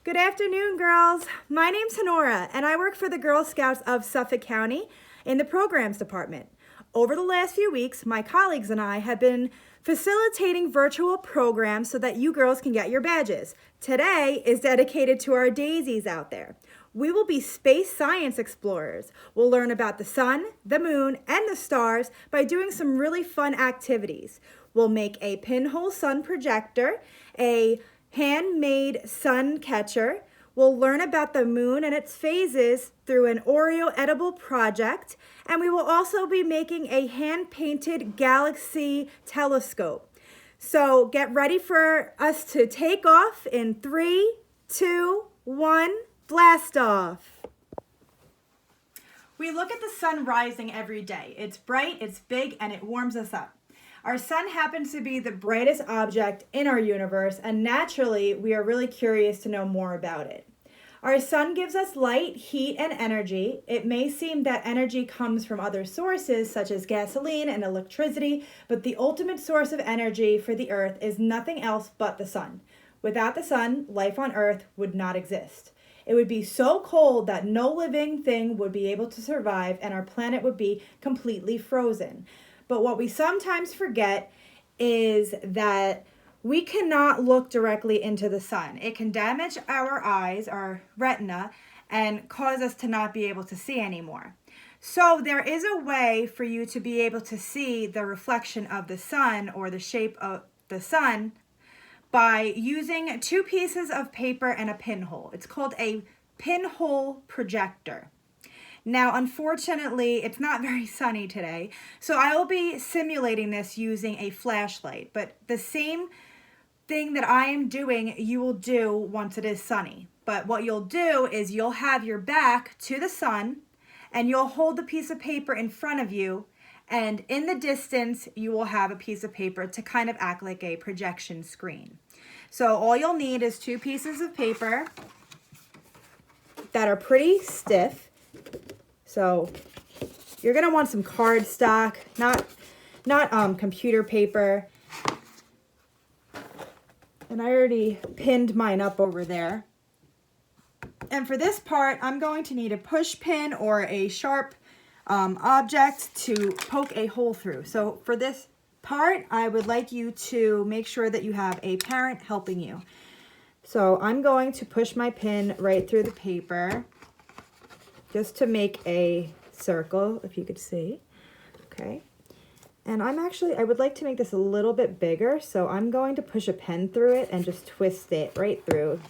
Good afternoon, girls. My name's Hanorah, and I work for the Girl Scouts of Suffolk County in the Programs Department. Over the last few weeks, my colleagues and I have been facilitating virtual programs so that you girls can get your badges. Today is dedicated to our daisies out there. We will be space science explorers. We'll learn about the sun, the moon, and the stars by doing some really fun activities. We'll make a pinhole sun projector, a handmade sun catcher. We'll learn about the moon and its phases through an Oreo edible project, and we will also be making a hand-painted galaxy telescope. So get ready for us to take off in 3, 2, 1, blast off. We look at the sun rising every day. It's bright, it's big, and it warms us up. Our sun happens to be the brightest object in our universe, and naturally, we are really curious to know more about it. Our sun gives us light, heat, and energy. It may seem that energy comes from other sources, such as gasoline and electricity, but the ultimate source of energy for the Earth is nothing else but the sun. Without the sun, life on Earth would not exist. It would be so cold that no living thing would be able to survive, and our planet would be completely frozen. But what we sometimes forget is that we cannot look directly into the sun. It can damage our eyes, our retina, and cause us to not be able to see anymore. So there is a way for you to be able to see the reflection of the sun or the shape of the sun by using 2 pieces of paper and a pinhole. It's called a pinhole projector. Now, unfortunately, it's not very sunny today, so I will be simulating this using a flashlight, but the same thing that I am doing, you will do once it is sunny. But what you'll do is you'll have your back to the sun, and you'll hold the piece of paper in front of you, and in the distance, you will have a piece of paper to kind of act like a projection screen. So all you'll need is 2 pieces of paper that are pretty stiff. So you're gonna want some cardstock, not computer paper. And I already pinned mine up over there. And for this part, I'm going to need a push pin or a sharp object to poke a hole through. So for this part, I would like you to make sure that you have a parent helping you. So I'm going to push my pin right through the paper, just to make a circle, if you could see. Okay. And I would like to make this a little bit bigger, so I'm going to push a pen through it and just twist it right through.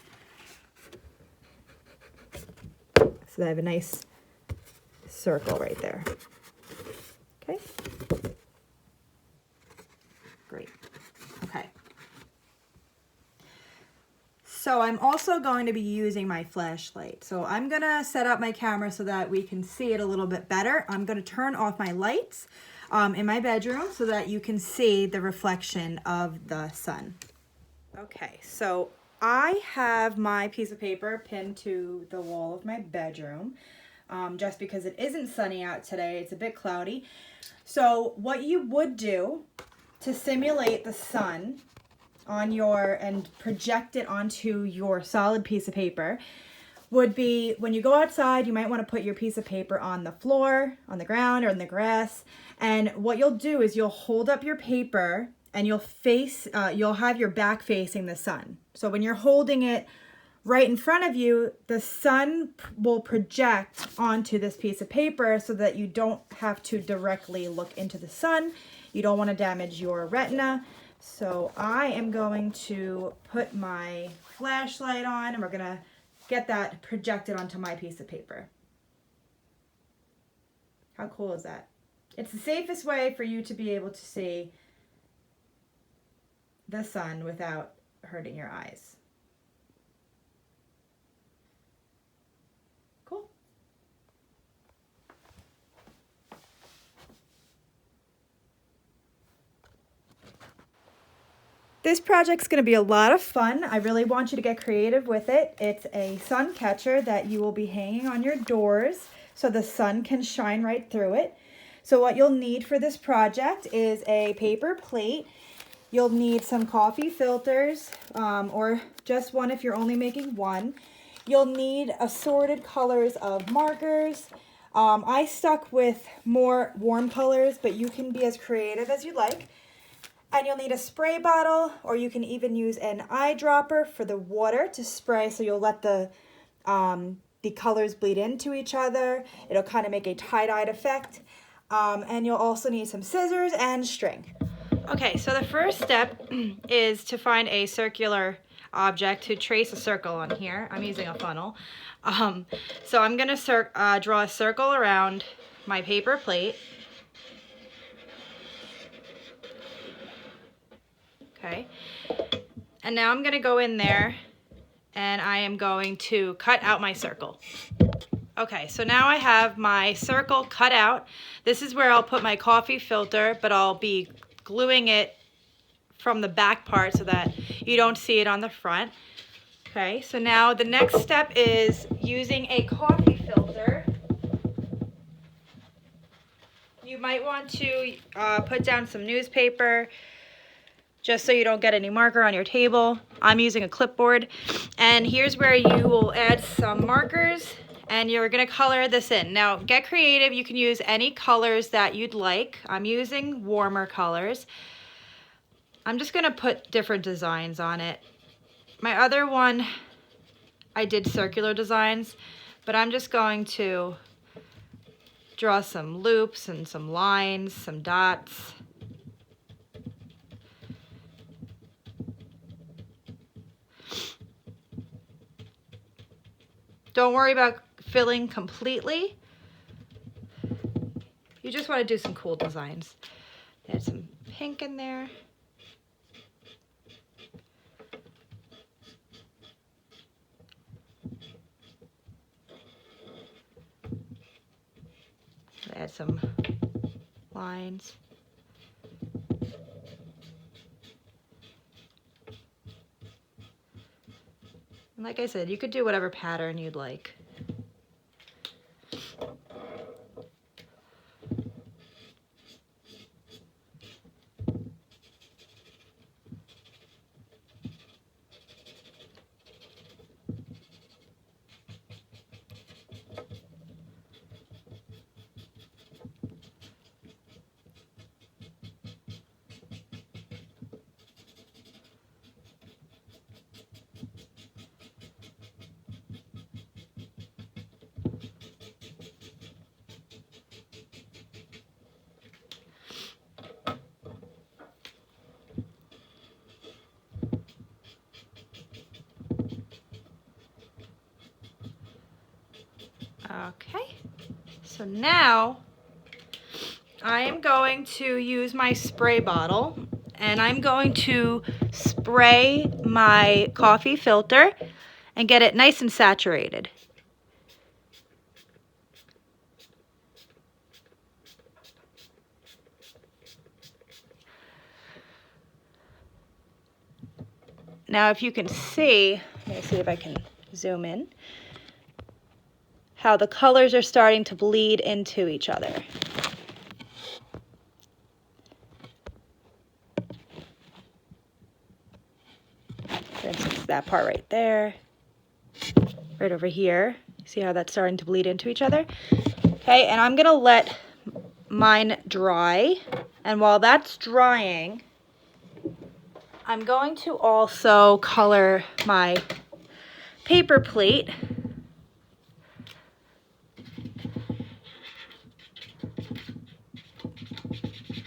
So that I have a nice circle right there. Okay. Great. Okay. So I'm also going to be using my flashlight. So I'm gonna set up my camera so that we can see it a little bit better. I'm gonna turn off my lights in my bedroom so that you can see the reflection of the sun. Okay, so I have my piece of paper pinned to the wall of my bedroom just because it isn't sunny out today. It's a bit cloudy. So what you would do to simulate the sun and project it onto your solid piece of paper would be, when you go outside, you might want to put your piece of paper on the floor, on the ground, or in the grass. And what you'll do is you'll hold up your paper and you'll have your back facing the sun. So when you're holding it right in front of you, the sun will project onto this piece of paper so that you don't have to directly look into the sun. You don't want to damage your retina. So I am going to put my flashlight on, and we're going to get that projected onto my piece of paper. How cool is that? It's the safest way for you to be able to see the sun without hurting your eyes. Cool. This project's going to be a lot of fun. I really want you to get creative with it. It's a sun catcher that you will be hanging on your doors so the sun can shine right through it. So what you'll need for this project is a paper plate You'll need some coffee filters, or just one if you're only making one. You'll need assorted colors of markers. I stuck with more warm colors, but you can be as creative as you like. And you'll need a spray bottle, or you can even use an eyedropper for the water to spray, so you'll let the colors bleed into each other. It'll kind of make a tie-dyed effect. And you'll also need some scissors and string. Okay, so the first step is to find a circular object to trace a circle on here. I'm using a funnel. So I'm going to draw a circle around my paper plate. Okay, and now I'm going to go in there and I am going to cut out my circle. Okay, so now I have my circle cut out. This is where I'll put my coffee filter, but I'll be gluing it from the back part so that you don't see it on the front. Okay, so now the next step is using a coffee filter. You might want to put down some newspaper just so you don't get any marker on your table. I'm using a clipboard. And here's where you will add some markers and you're gonna color this in. Now get creative, you can use any colors that you'd like. I'm using warmer colors. I'm just gonna put different designs on it. My other one, I did circular designs, but I'm just going to draw some loops and some lines, some dots. Don't worry about filling completely. You just want to do some cool designs. Add some pink in there. Add some lines. And like I said, you could do whatever pattern you'd like. Okay, so now I am going to use my spray bottle and I'm going to spray my coffee filter and get it nice and saturated. Now if you can see, let me see if I can zoom in, how the colors are starting to bleed into each other. For instance, that part right there, right over here. See how that's starting to bleed into each other? Okay, and I'm gonna let mine dry. And while that's drying, I'm going to also color my paper plate.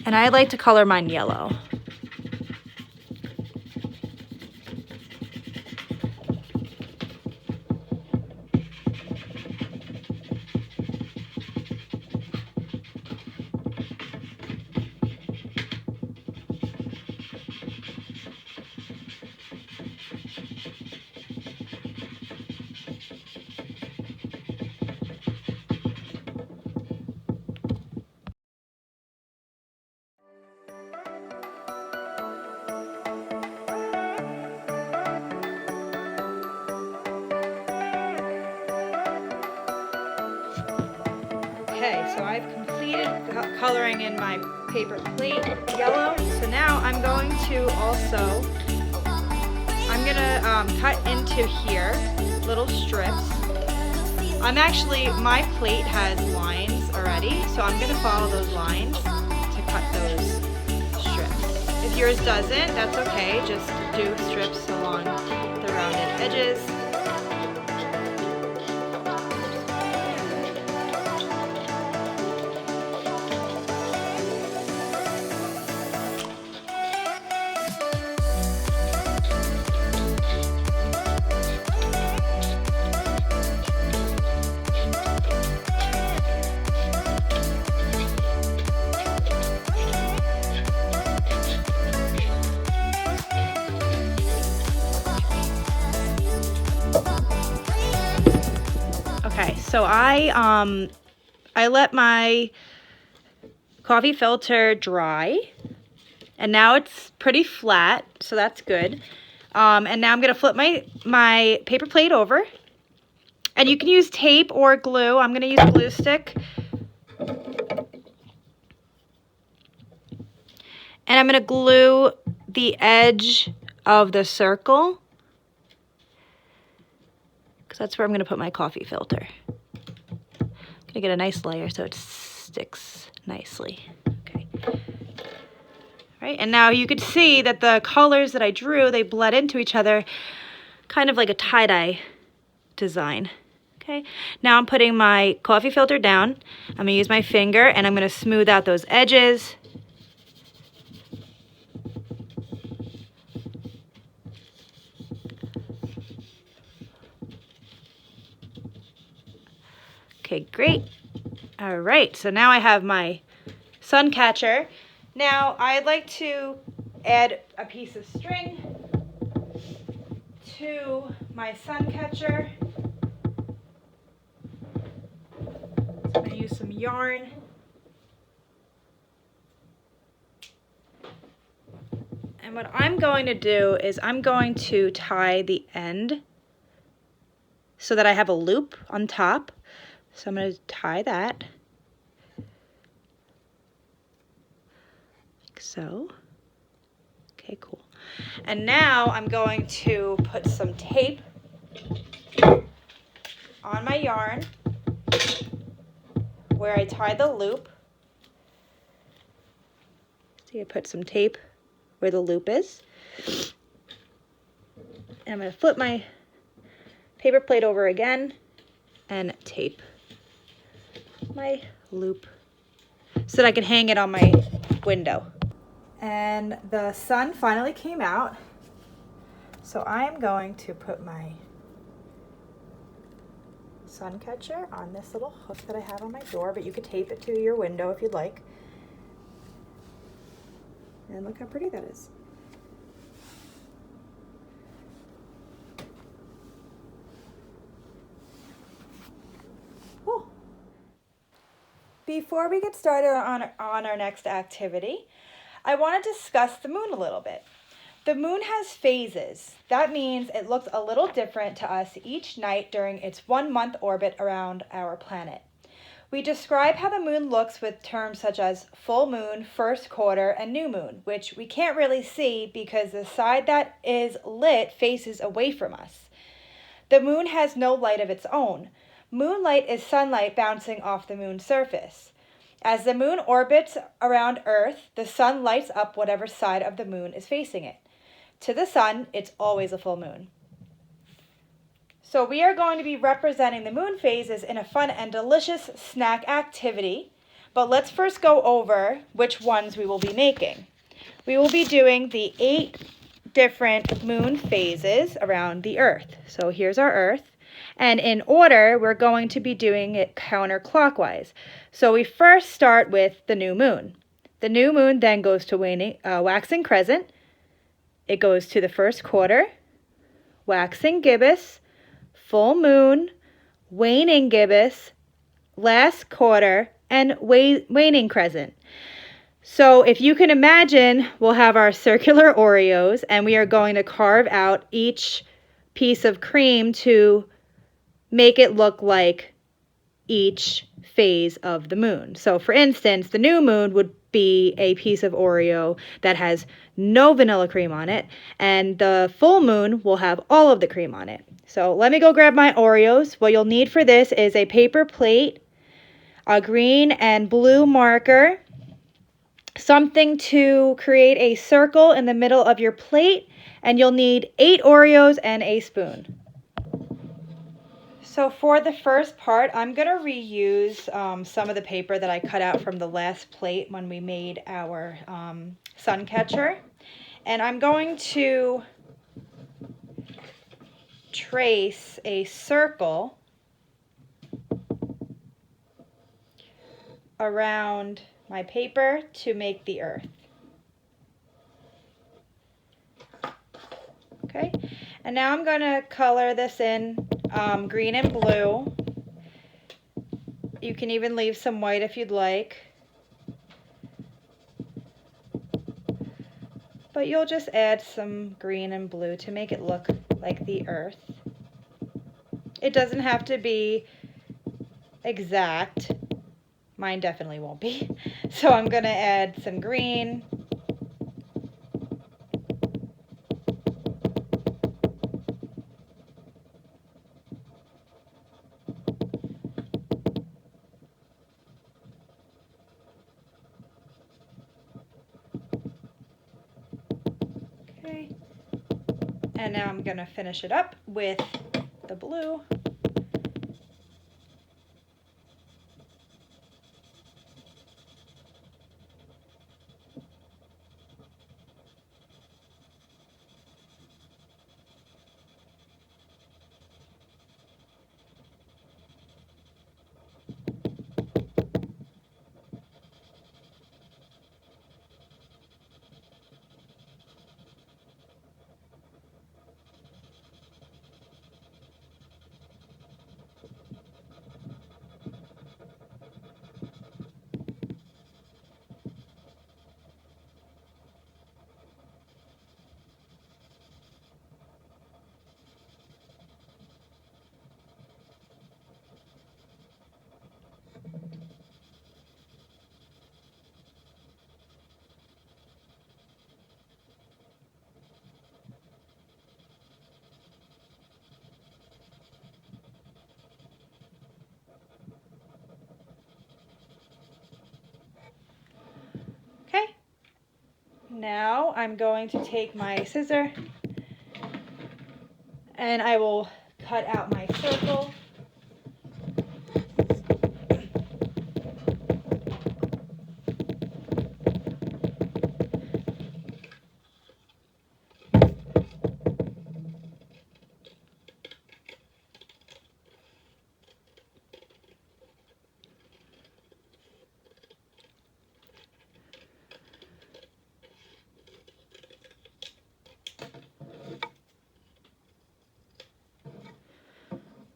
And I like to color mine yellow. Okay, so I've completed coloring in my paper plate yellow. So now I'm going to also, cut into here little strips. My plate has lines already, so I'm gonna follow those lines to cut those strips. If yours doesn't, that's okay. Just do strips along the rounded edges. Okay, so I let my coffee filter dry, and now it's pretty flat, so that's good. And now I'm gonna flip my paper plate over, and you can use tape or glue. I'm gonna use a glue stick, and I'm gonna glue the edge of the circle, because that's where I'm gonna put my coffee filter. I'm gonna get a nice layer so it sticks nicely. Okay. Right, and now you can see that the colors that I drew, they bled into each other, kind of like a tie-dye design. Okay, now I'm putting my coffee filter down. I'm gonna use my finger and I'm gonna smooth out those edges. Okay, great. All right, so now I have my sun catcher. Now I'd like to add a piece of string to my sun catcher. So I'm going to use some yarn. And what I'm going to do is I'm going to tie the end so that I have a loop on top. So I'm going to tie that, like so. Okay, cool. And now I'm going to put some tape on my yarn where I tied the loop. So I put some tape where the loop is. And I'm going to flip my paper plate over again and tape my loop so that I can hang it on my window. And the sun finally came out, so I am going to put my sun catcher on this little hook that I have on my door, but you could tape it to your window if you'd like. And look how pretty that is. Before we get started on our next activity, I want to discuss the moon a little bit. The moon has phases. That means it looks a little different to us each night during its 1-month orbit around our planet. We describe how the moon looks with terms such as full moon, first quarter, and new moon, which we can't really see because the side that is lit faces away from us. The moon has no light of its own. Moonlight is sunlight bouncing off the moon's surface. As the moon orbits around Earth, the sun lights up whatever side of the moon is facing it. To the sun, it's always a full moon. So we are going to be representing the moon phases in a fun and delicious snack activity, but let's first go over which ones we will be making. We will be doing the 8 different moon phases around the Earth. So here's our Earth. And in order, we're going to be doing it counterclockwise. So we first start with the new moon. The new moon then goes to waxing crescent. It goes to the first quarter, waxing gibbous, full moon, waning gibbous, last quarter, and waning crescent. So if you can imagine, we'll have our circular Oreos, and we are going to carve out each piece of cream to make it look like each phase of the moon. So for instance, the new moon would be a piece of Oreo that has no vanilla cream on it, and the full moon will have all of the cream on it. So let me go grab my Oreos. What you'll need for this is a paper plate, a green and blue marker, something to create a circle in the middle of your plate, and you'll need 8 Oreos and a spoon. So for the first part, I'm going to reuse some of the paper that I cut out from the last plate when we made our sun catcher. And I'm going to trace a circle around my paper to make the earth. Okay, and now I'm going to color this in green and blue. You can even leave some white if you'd like. But you'll just add some green and blue to make it look like the earth. It doesn't have to be exact. Mine definitely won't be. So I'm going to add some green. Okay. And now I'm going to finish it up with the blue. Okay, now I'm going to take my scissor and I will cut out my circle.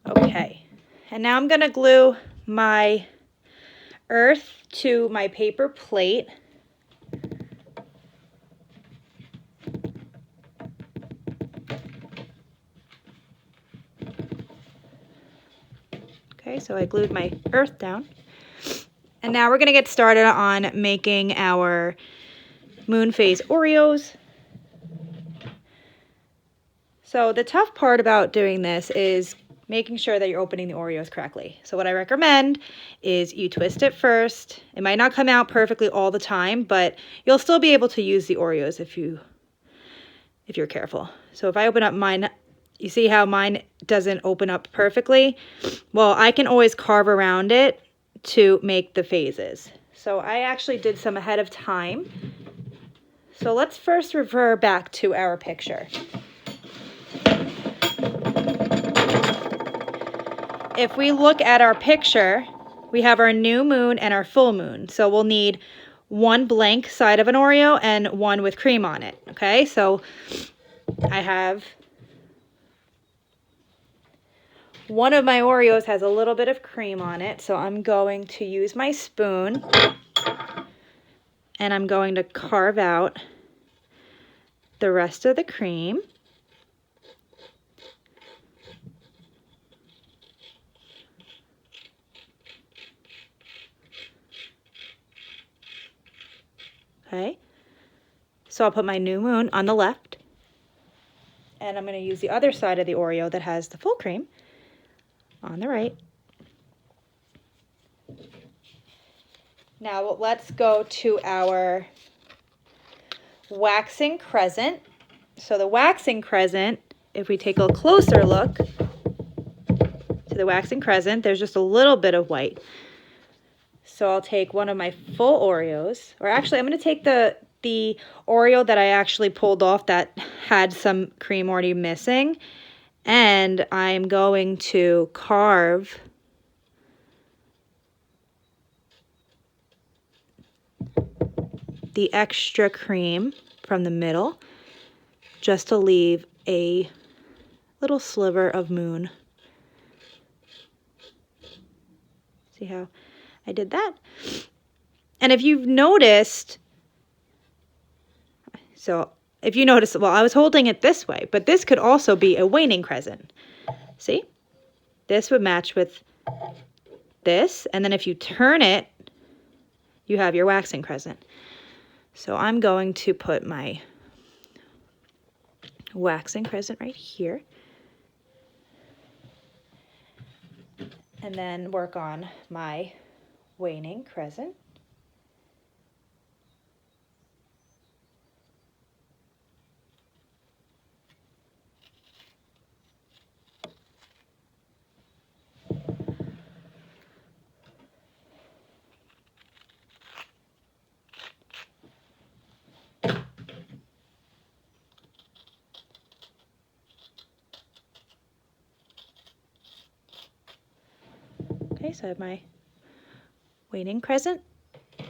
Okay, and now I'm going to glue my earth to my paper plate. Okay, so I glued my earth down. And now we're going to get started on making our moon phase Oreos. So the tough part about doing this is making sure that you're opening the Oreos correctly. So what I recommend is you twist it first. It might not come out perfectly all the time, but you'll still be able to use the Oreos if you're careful. So if I open up mine, you see how mine doesn't open up perfectly? Well, I can always carve around it to make the phases. So I actually did some ahead of time. So let's first refer back to our picture. If we look at our picture, we have our new moon and our full moon. So we'll need one blank side of an Oreo and one with cream on it. Okay, so I have one of my Oreos has a little bit of cream on it, so I'm going to use my spoon and I'm going to carve out the rest of the cream. Okay, so I'll put my new moon on the left, and I'm going to use the other side of the Oreo that has the full cream on the right. Now let's go to our waxing crescent. So the waxing crescent, if we take a closer look to the waxing crescent, there's just a little bit of white. So I'll take one of my full Oreos, or actually I'm going to take the Oreo that I actually pulled off that had some cream already missing, and I'm going to carve the extra cream from the middle just to leave a little sliver of moon. See how I did that? And if you've noticed, well, I was holding it this way, but this could also be a waning crescent. See? This would match with this, and then if you turn it, you have your waxing crescent. So I'm going to put my waxing crescent right here, and then work on my waning crescent. Okay, so I have my waning crescent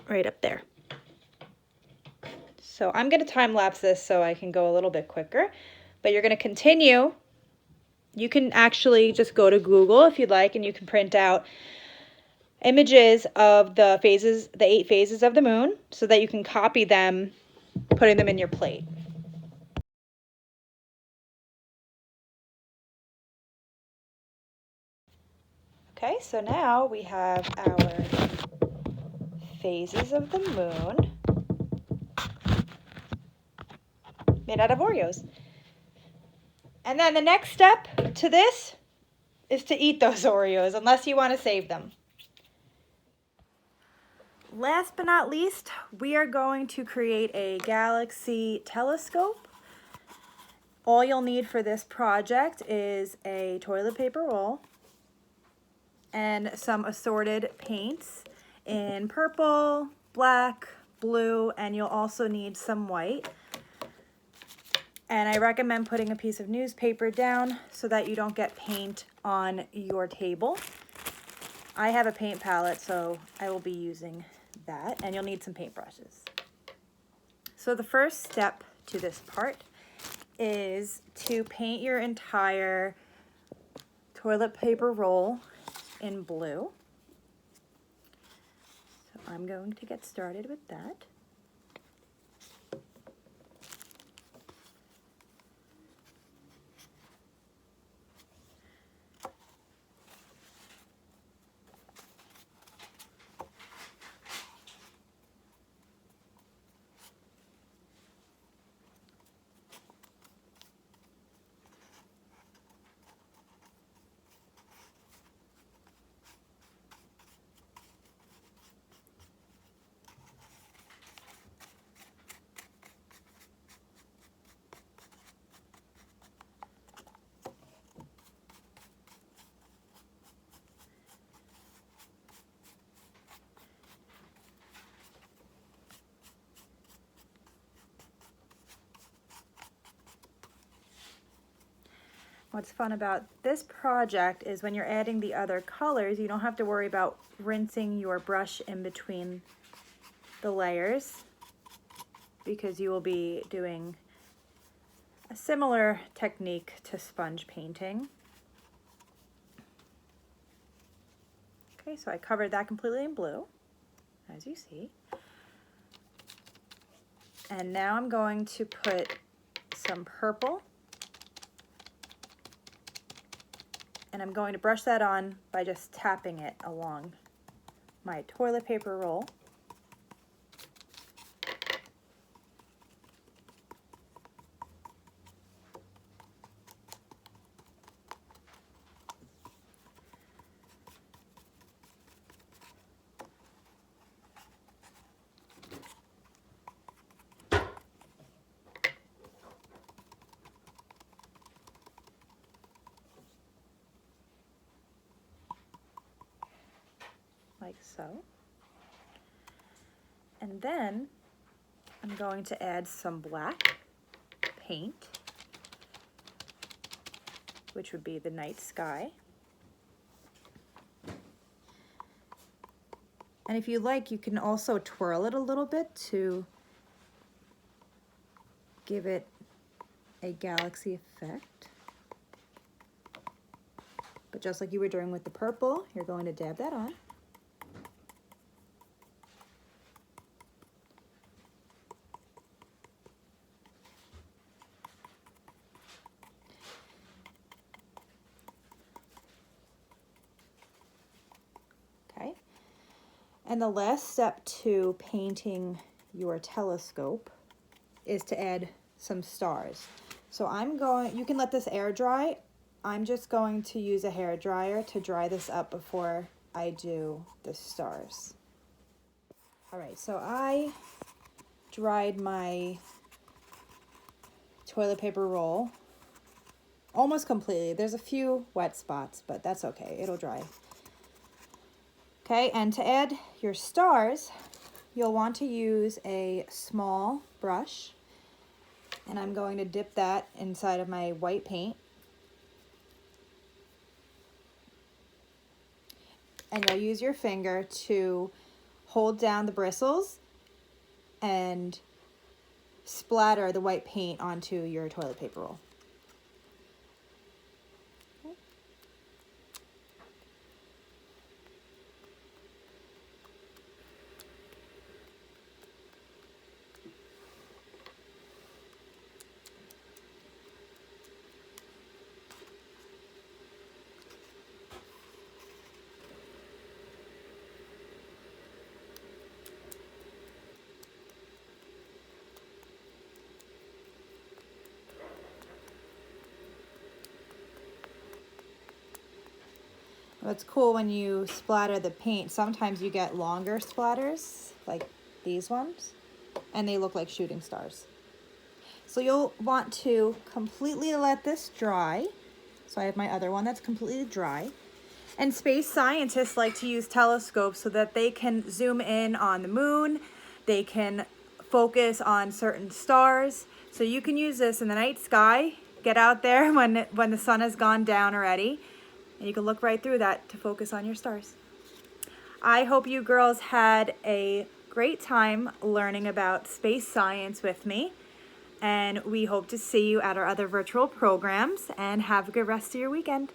right up there. So I'm going to time lapse this so I can go a little bit quicker, but you're going to continue. You can actually just go to Google if you'd like, and you can print out images of the phases, the 8 phases of the moon, so that you can copy them, putting them in your plate. Okay, so now we have our phases of the moon made out of Oreos. And then the next step to this is to eat those Oreos, unless you want to save them. Last but not least, we are going to create a galaxy telescope. All you'll need for this project is a toilet paper roll and some assorted paints in purple, black, blue, and you'll also need some white. And I recommend putting a piece of newspaper down so that you don't get paint on your table. I have a paint palette, so I will be using that, and you'll need some paintbrushes. So the first step to this part is to paint your entire toilet paper roll in blue. So I'm going to get started with that. What's fun about this project is when you're adding the other colors, you don't have to worry about rinsing your brush in between the layers, because you will be doing a similar technique to sponge painting. Okay, so I covered that completely in blue, as you see. And now I'm going to put some purple, and I'm going to brush that on by just tapping it along my toilet paper roll. like so. And then I'm going to add some black paint, which would be the night sky. And if you like, you can also twirl it a little bit to give it a galaxy effect. But just like you were doing with the purple, you're going to dab that on. Okay. And the last step to painting your telescope is to add some stars. So you can let this air dry. I'm just going to use a hair dryer to dry this up before I do the stars. All right, so I dried my toilet paper roll almost completely. There's a few wet spots, but that's okay, it'll dry. Okay, and to add your stars, you'll want to use a small brush, and I'm going to dip that inside of my white paint. And you'll use your finger to hold down the bristles and splatter the white paint onto your toilet paper roll. Okay. What's cool when you splatter the paint, sometimes you get longer splatters, like these ones, and they look like shooting stars. So you'll want to completely let this dry. So I have my other one that's completely dry. And space scientists like to use telescopes so that they can zoom in on the moon, they can focus on certain stars. So you can use this in the night sky, get out there when the sun has gone down already, and you can look right through that to focus on your stars. I hope you girls had a great time learning about space science with me, and we hope to see you at our other virtual programs, and have a good rest of your weekend.